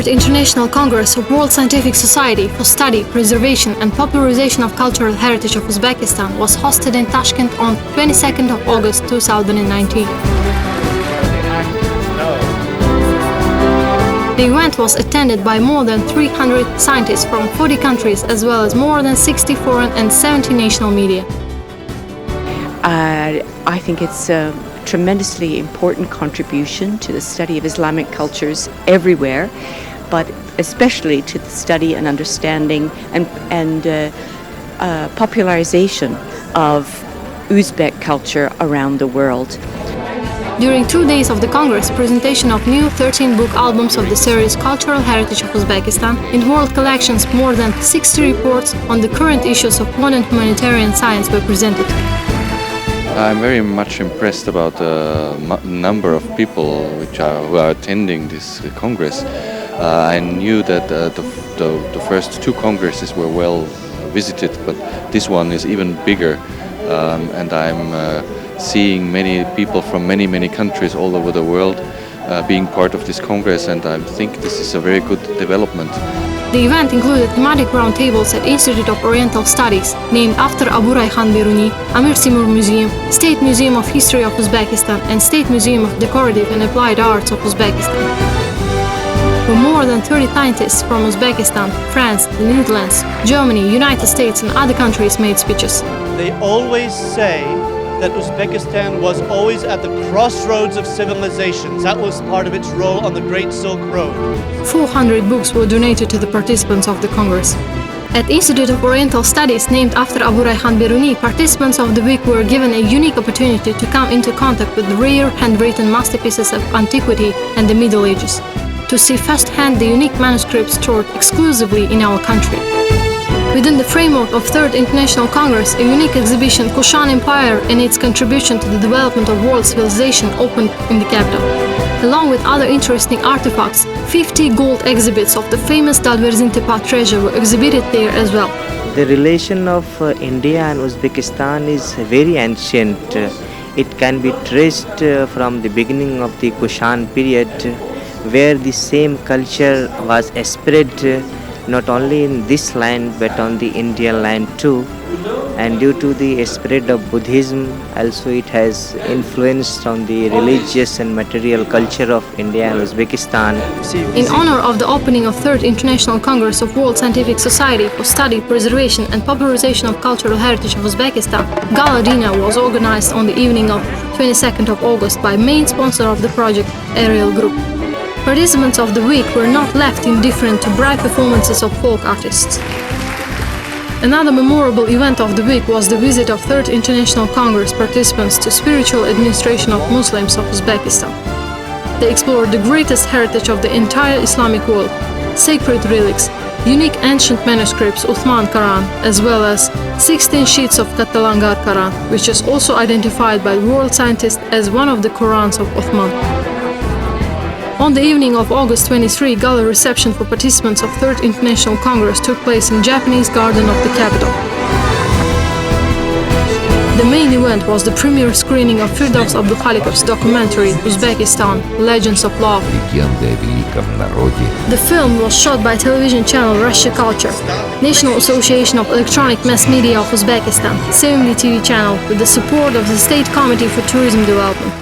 Third International Congress of World Scientific Society for Study, Preservation and Popularization of Cultural Heritage of Uzbekistan was hosted in Tashkent on 22nd of August 2019. The event was attended by more than 300 scientists from 40 countries as well as more than 60 foreign and 70 national media. I think it's a tremendously important contribution to the study of Islamic cultures everywhere, but especially to the study and understanding and popularization of Uzbek culture around the world. During 2 days of the Congress, presentation of new 13-book albums of the series Cultural Heritage of Uzbekistan, in world collections more than 60 reports on the current issues of modern humanitarian science were presented. I'm very much impressed about the number of people who are attending this Congress. I knew that the first two Congresses were well visited, but this one is even bigger, and I'm seeing many people from many countries all over the world being part of this Congress, and I think this is a very good development. The event included thematic roundtables at Institute of Oriental Studies, named after Abu Rayhan Beruni, Amir Timur Museum, State Museum of History of Uzbekistan, and State Museum of Decorative and Applied Arts of Uzbekistan. Where more than 30 scientists from Uzbekistan, France, the Netherlands, Germany, United States, and other countries made speeches. They always say that Uzbekistan was always at the crossroads of civilizations. That was part of its role on the Great Silk Road. 400 books were donated to the participants of the Congress. At Institute of Oriental Studies, named after Abu Rayhan Beruni, participants of the week were given a unique opportunity to come into contact with the rare handwritten masterpieces of antiquity and the Middle Ages, to see firsthand the unique manuscripts stored exclusively in our country. Within the framework of Third International Congress, a unique exhibition, Kushan Empire and its contribution to the development of world civilization, opened in the capital. Along with other interesting artifacts, 50 gold exhibits of the famous Dalverzintepe treasure were exhibited there as well. The relation of India and Uzbekistan is very ancient. It can be traced from the beginning of the Kushan period, where the same culture was spread not only in this land but on the Indian land too, and due to the spread of Buddhism also it has influenced on the religious and material culture of India and Uzbekistan. In honor of the opening of Third International Congress of World Scientific Society for Study, Preservation and Popularization of Cultural Heritage of Uzbekistan, Gala Dinner was organized on the evening of 22nd of August by main sponsor of the project, Ariel Group. Participants of the week were not left indifferent to bright performances of folk artists. Another memorable event of the week was the visit of Third International Congress participants to spiritual administration of Muslims of Uzbekistan. They explored the greatest heritage of the entire Islamic world, sacred relics, unique ancient manuscripts Uthman Quran, as well as 16 sheets of Katalangar Quran, which is also identified by world scientists as one of the Qurans of Uthman. On the evening of August 23, gala reception for participants of Third International Congress took place in Japanese Garden of the capital. The main event was the premiere screening of Firdaus Abdukhalikov's documentary Uzbekistan, Legends of Love. The film was shot by television channel Russia Culture, National Association of Electronic Mass Media of Uzbekistan, Sevimli TV channel, with the support of the State Committee for Tourism Development.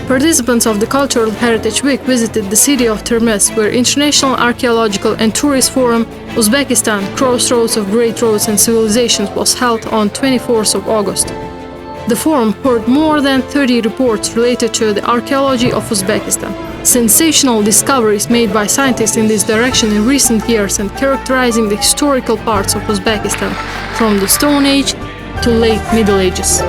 Participants of the Cultural Heritage Week visited the city of Termez, where International Archaeological and Tourist Forum Uzbekistan, Crossroads of Great Roads and Civilizations was held on 24th of August. The forum heard more than 30 reports related to the archaeology of Uzbekistan, sensational discoveries made by scientists in this direction in recent years and characterizing the historical parts of Uzbekistan from the Stone Age to late Middle Ages.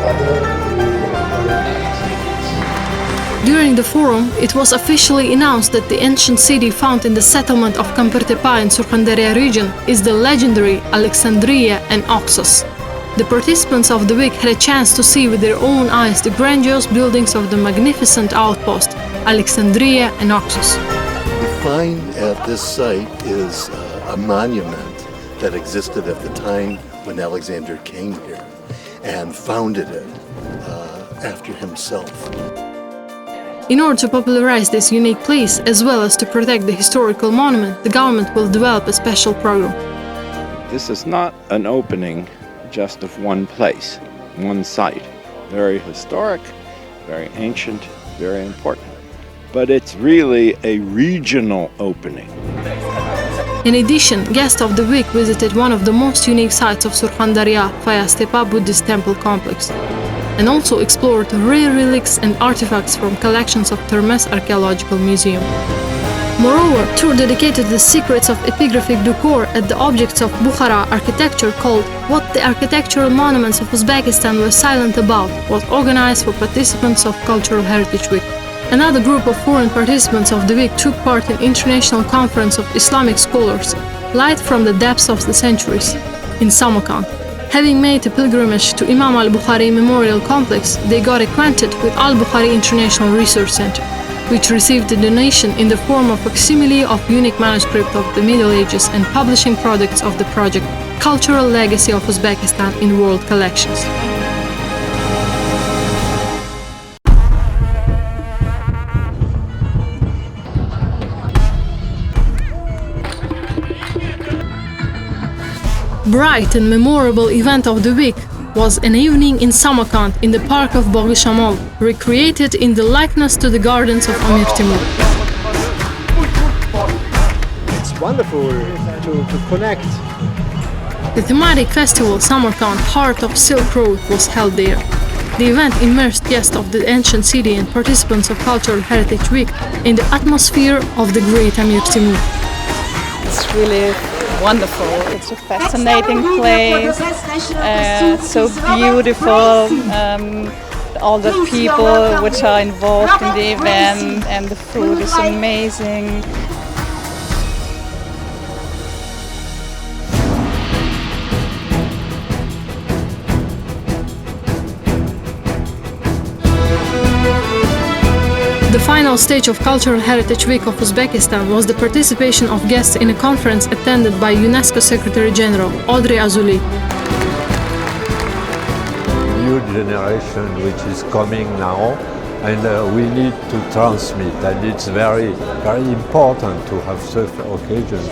During the forum, it was officially announced that the ancient city found in the settlement of Kampertepa in Surkhandarya region is the legendary Alexandria and Oxus. The participants of the week had a chance to see with their own eyes the grandiose buildings of the magnificent outpost, Alexandria and Oxus. We find at this site is a monument that existed at the time when Alexander came here and founded it after himself. In order to popularize this unique place, as well as to protect the historical monument, the government will develop a special program. This is not an opening just of one place, one site. Very historic, very ancient, very important. But it's really a regional opening. In addition, guest of the week visited one of the most unique sites of Surkhandarya, Faya Stepa Buddhist temple complex, and also explored rare relics and artifacts from collections of Termes Archaeological Museum. Moreover, tour dedicated to the secrets of epigraphic decor at the objects of Bukhara architecture called What the Architectural Monuments of Uzbekistan Were Silent About was organized for participants of Cultural Heritage Week. Another group of foreign participants of the week took part in International Conference of Islamic Scholars, Light from the Depths of the Centuries, in Samarkand. Having made a pilgrimage to Imam al-Bukhari Memorial Complex, they got acquainted with Al-Bukhari International Research Center, which received a donation in the form of facsimile of unique manuscript of the Middle Ages and publishing products of the project Cultural Legacy of Uzbekistan in World Collections. Bright and memorable event of the week was an evening in Samarkand in the park of Bagh-i Shamal, recreated in the likeness to the gardens of Amir Timur. It's wonderful to connect. The thematic festival Samarkand, Heart of Silk Road, was held there. The event immersed guests of the ancient city and participants of Cultural Heritage Week in the atmosphere of the great Amir Timur. It's really wonderful. It's a fascinating place, so beautiful. All the people which are involved in the event, and the food is amazing. The final stage of Cultural Heritage Week of Uzbekistan was the participation of guests in a conference attended by UNESCO Secretary General Audrey Azoulay. New generation which is coming now, and we need to transmit, and it's very, very important to have such occasions.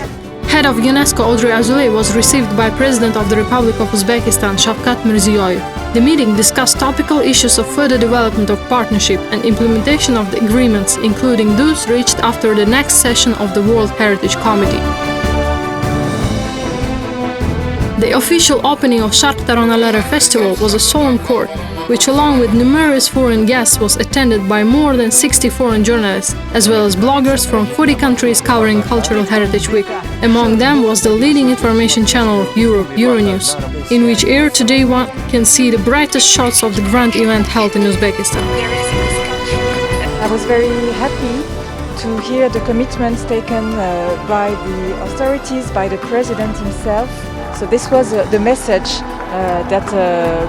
Head of UNESCO Audrey Azoulay was received by President of the Republic of Uzbekistan Shavkat Mirziyoyev. The meeting discussed topical issues of further development of partnership and implementation of the agreements, including those reached after the next session of the World Heritage Committee. The official opening of Sharq Taranalar Festival was a solemn court, which along with numerous foreign guests was attended by more than 60 foreign journalists, as well as bloggers from 40 countries covering Cultural Heritage Week. Among them was the leading information channel of Europe, Euronews, in which aired today one can see the brightest shots of the grand event held in Uzbekistan. I was very happy to hear the commitments taken by the authorities, by the president himself. So this was the message that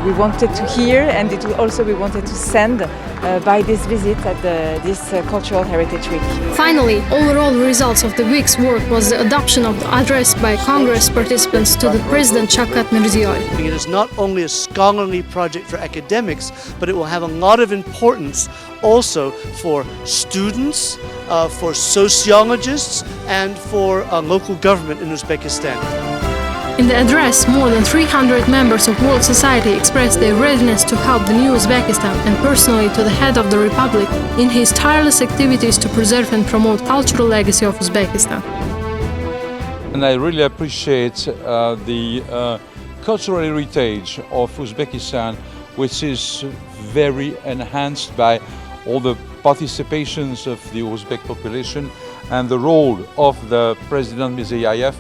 we wanted to hear, and it also we wanted to send by this visit at this Cultural Heritage Week. Finally, overall results of the week's work was the adoption of the address by Congress participants to the President Shavkat Mirziyoyev. It is not only a scholarly project for academics, but it will have a lot of importance also for students, for sociologists, and for local government in Uzbekistan. In the address, more than 300 members of world society expressed their readiness to help the new Uzbekistan and personally to the head of the Republic in his tireless activities to preserve and promote cultural legacy of Uzbekistan. And I really appreciate the cultural heritage of Uzbekistan, which is very enhanced by all the participations of the Uzbek population and the role of the President Mirziyoyev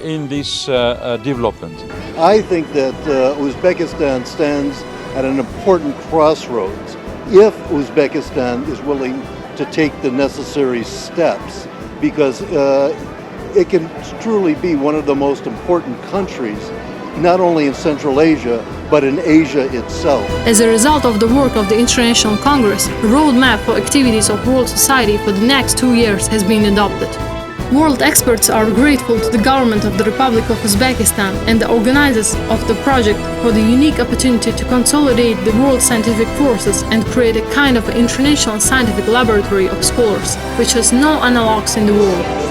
in this development. I think that Uzbekistan stands at an important crossroads. If Uzbekistan is willing to take the necessary steps, because it can truly be one of the most important countries, not only in Central Asia, but in Asia itself. As a result of the work of the International Congress, a roadmap for activities of world society for the next 2 years has been adopted. World experts are grateful to the government of the Republic of Uzbekistan and the organizers of the project for the unique opportunity to consolidate the world scientific forces and create a kind of international scientific laboratory of scholars, which has no analogues in the world.